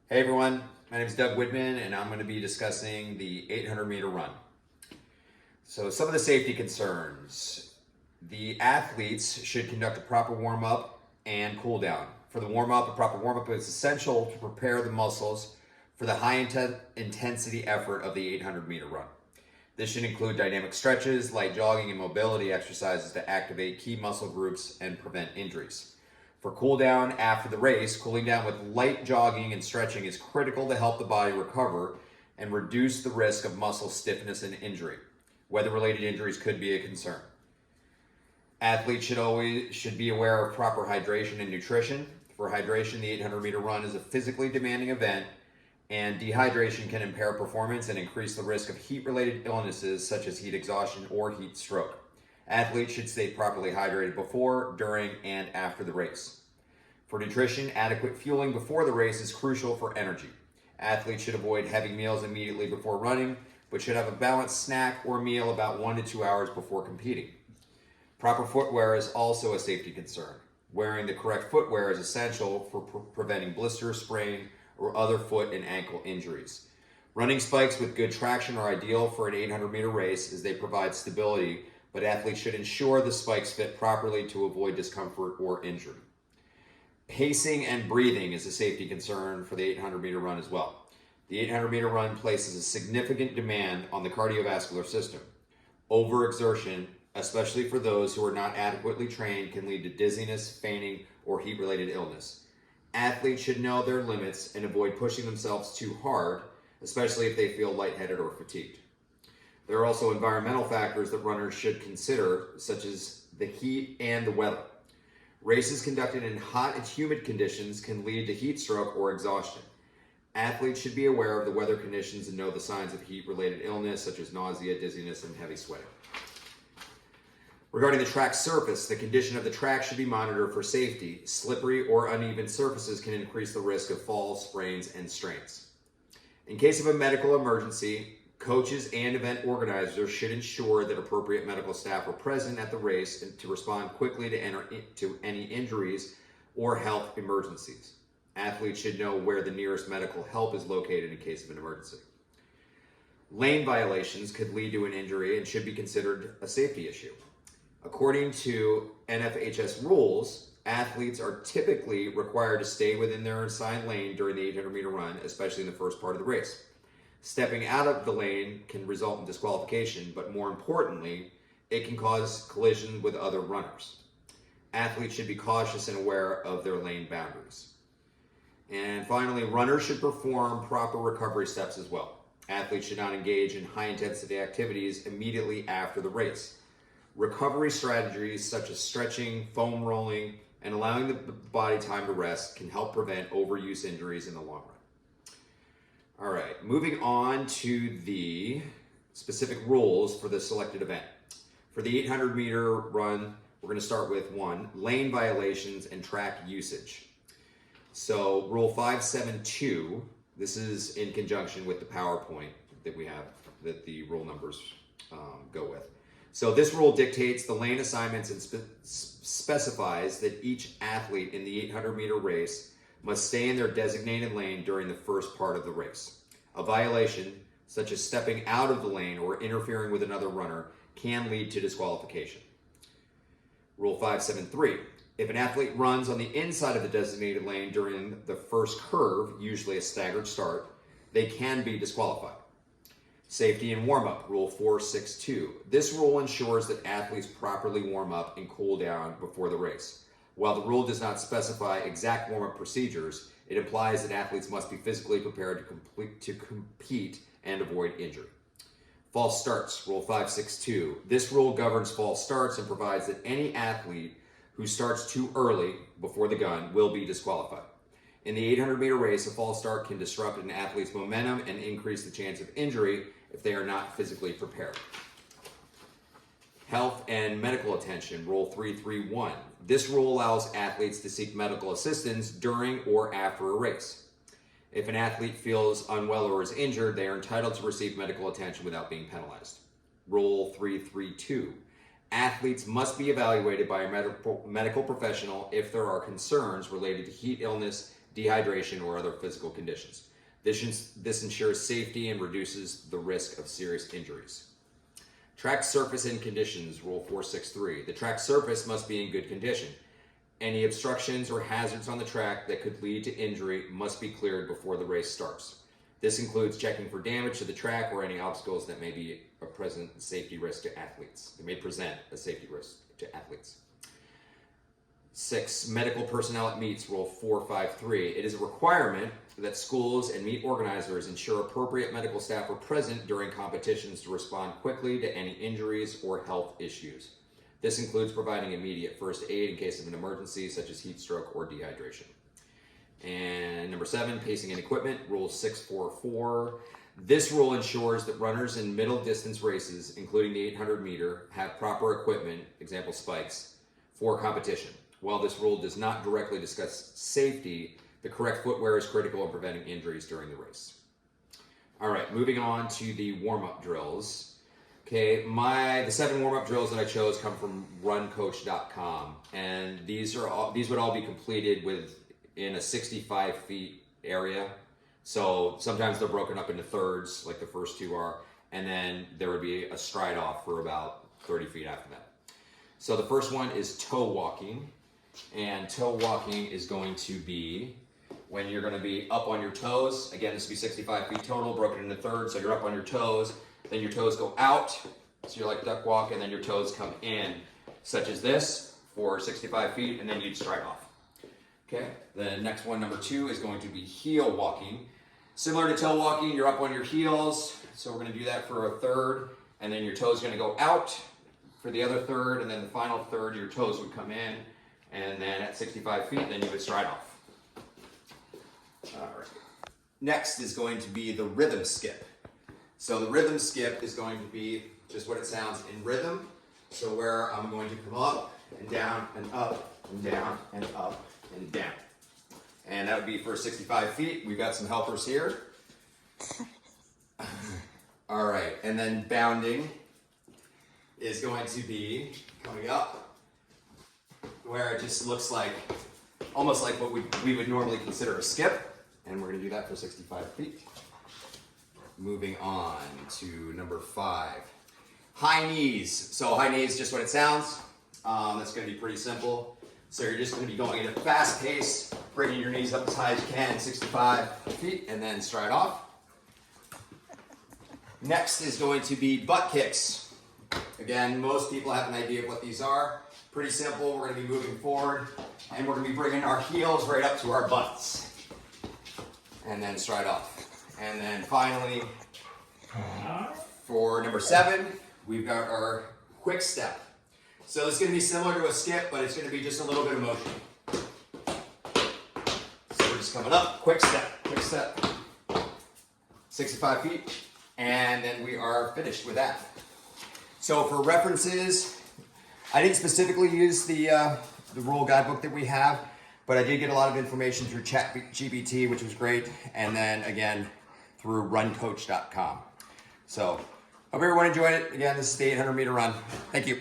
Hey everyone, my name is Doug Whitman and I'm going to be discussing the 800 meter run. So some of the safety concerns. The athletes should conduct a proper warm up and cool down. For the warm up, a proper warm up is essential to prepare the muscles for the high intensity effort of the 800 meter run. This should include dynamic stretches, light jogging, and mobility exercises to activate key muscle groups and prevent injuries. For cool down after the race, cooling down with light jogging and stretching is critical to help the body recover and reduce the risk of muscle stiffness and injury. Weather-related injuries could be a concern. Athletes should be aware of proper hydration and nutrition. For hydration, the 800 meter run is a physically demanding event, and dehydration can impair performance and increase the risk of heat-related illnesses such as heat exhaustion or heat stroke. Athletes should stay properly hydrated before, during, and after the race. For nutrition, adequate fueling before the race is crucial for energy. Athletes should avoid heavy meals immediately before running, but should have a balanced snack or meal about 1 to 2 hours before competing. Proper footwear is also a safety concern. Wearing the correct footwear is essential for preventing blisters, sprain, or other foot and ankle injuries. Running spikes with good traction are ideal for an 800 meter race as they provide stability, but athletes should ensure the spikes fit properly to avoid discomfort or injury. Pacing and breathing is a safety concern for the 800 meter run as well. The 800 meter run places a significant demand on the cardiovascular system. Overexertion, especially for those who are not adequately trained, can lead to dizziness, fainting, or heat-related illness. Athletes should know their limits and avoid pushing themselves too hard, especially if they feel lightheaded or fatigued. There are also environmental factors that runners should consider, such as the heat and the weather. Races conducted in hot and humid conditions can lead to heat stroke or exhaustion. Athletes should be aware of the weather conditions and know the signs of heat-related illness, such as nausea, dizziness, and heavy sweating. Regarding the track surface, the condition of the track should be monitored for safety. Slippery or uneven surfaces can increase the risk of falls, sprains, and strains. In case of a medical emergency, coaches and event organizers should ensure that appropriate medical staff are present at the race and to respond quickly to any injuries or health emergencies. Athletes should know where the nearest medical help is located in case of an emergency. Lane violations could lead to an injury and should be considered a safety issue. According to NFHS rules, athletes are typically required to stay within their assigned lane during the 800 meter run, especially in the first part of the race. Stepping out of the lane can result in disqualification, but more importantly, it can cause collision with other runners. Athletes should be cautious and aware of their lane boundaries. And finally, runners should perform proper recovery steps as well. Athletes should not engage in high-intensity activities immediately after the race. Recovery strategies such as stretching, foam rolling, and allowing the body time to rest can help prevent overuse injuries in the long run. All right, moving on to the specific rules for the selected event. For the 800 meter run, we're going to start with 1, lane violations and track usage. So Rule 572, this is in conjunction with the PowerPoint that we have, that the rule numbers go with. So this rule dictates the lane assignments and specifies that each athlete in the 800 meter race must stay in their designated lane during the first part of the race. A violation, such as stepping out of the lane or interfering with another runner, can lead to disqualification. Rule 573, if an athlete runs on the inside of the designated lane during the first curve, usually a staggered start, they can be disqualified. Safety and warm-up, Rule 462. This rule ensures that athletes properly warm up and cool down before the race. While the rule does not specify exact warm-up procedures, it implies that athletes must be physically prepared to compete and avoid injury. False starts, Rule 562. This rule governs false starts and provides that any athlete who starts too early before the gun will be disqualified. In the 800 meter race, a false start can disrupt an athlete's momentum and increase the chance of injury if they are not physically prepared. Health and medical attention, Rule 331. This rule allows athletes to seek medical assistance during or after a race. If an athlete feels unwell or is injured, they are entitled to receive medical attention without being penalized. Rule 332. Athletes must be evaluated by a medical professional if there are concerns related to heat illness, dehydration, or other physical conditions. This ensures safety and reduces the risk of serious injuries. Track surface and conditions, Rule 463. The track surface must be in good condition. Any obstructions or hazards on the track that could lead to injury must be cleared before the race starts. This includes checking for damage to the track or any obstacles that may be a present safety risk to athletes. They may present a safety risk to athletes. 6, medical personnel at meets, Rule 453. It is a requirement that schools and meet organizers ensure appropriate medical staff are present during competitions to respond quickly to any injuries or health issues. This includes providing immediate first aid in case of an emergency, such as heat stroke or dehydration. And number 7, pacing and equipment, Rule 644. This rule ensures that runners in middle distance races, including the 800 meter, have proper equipment, example spikes, for competition. While this rule does not directly discuss safety, the correct footwear is critical in preventing injuries during the race. All right, moving on to the warm-up drills. Okay, the 7 warm-up drills that I chose come from runcoach.com, and these would all be completed in a 65 feet area. So sometimes they're broken up into thirds, like the first 2 are, and then there would be a stride off for about 30 feet after that. So the first one is toe walking, and toe walking is going to be when you're going to be up on your toes. Again, this will be 65 feet total, broken into thirds, so you're up on your toes, then your toes go out, so you're like duck walk, and then your toes come in, such as this, for 65 feet, and then you'd stride off. Okay, the next one, number 2, is going to be heel walking. Similar to toe walking, you're up on your heels, so we're going to do that for a third, and then your toes are going to go out for the other third, and then the final third, your toes would come in, and then at 65 feet, then you would stride off. All right. Next is going to be the rhythm skip. So the rhythm skip is going to be just what it sounds in rhythm. So where I'm going to come up and down and up and down and up and down. And that would be for 65 feet. We've got some helpers here. All right, and then bounding is going to be coming up where it just looks like, almost like what we would normally consider a skip. And we're going to do that for 65 feet. Moving on to number 5. High knees. So high knees, just what it sounds. That's going to be pretty simple. So you're just going to be going at a fast pace, bringing your knees up as high as you can, 65 feet, and then stride off. Next is going to be butt kicks. Again, most people have an idea of what these are. Pretty simple. We're going to be moving forward, and we're going to be bringing our heels right up to our butts. And then stride off. And then finally, for number 7, we've got our quick step. So it's going to be similar to a skip, but it's going to be just a little bit of motion. So we're just coming up, quick step, 65 feet, and then we are finished with that. So for references, I didn't specifically use the rule guidebook that we have, but I did get a lot of information through ChatGPT, which was great, and then again through runcoach.com. So hope everyone enjoyed it. Again, this is the 800 meter run. Thank you.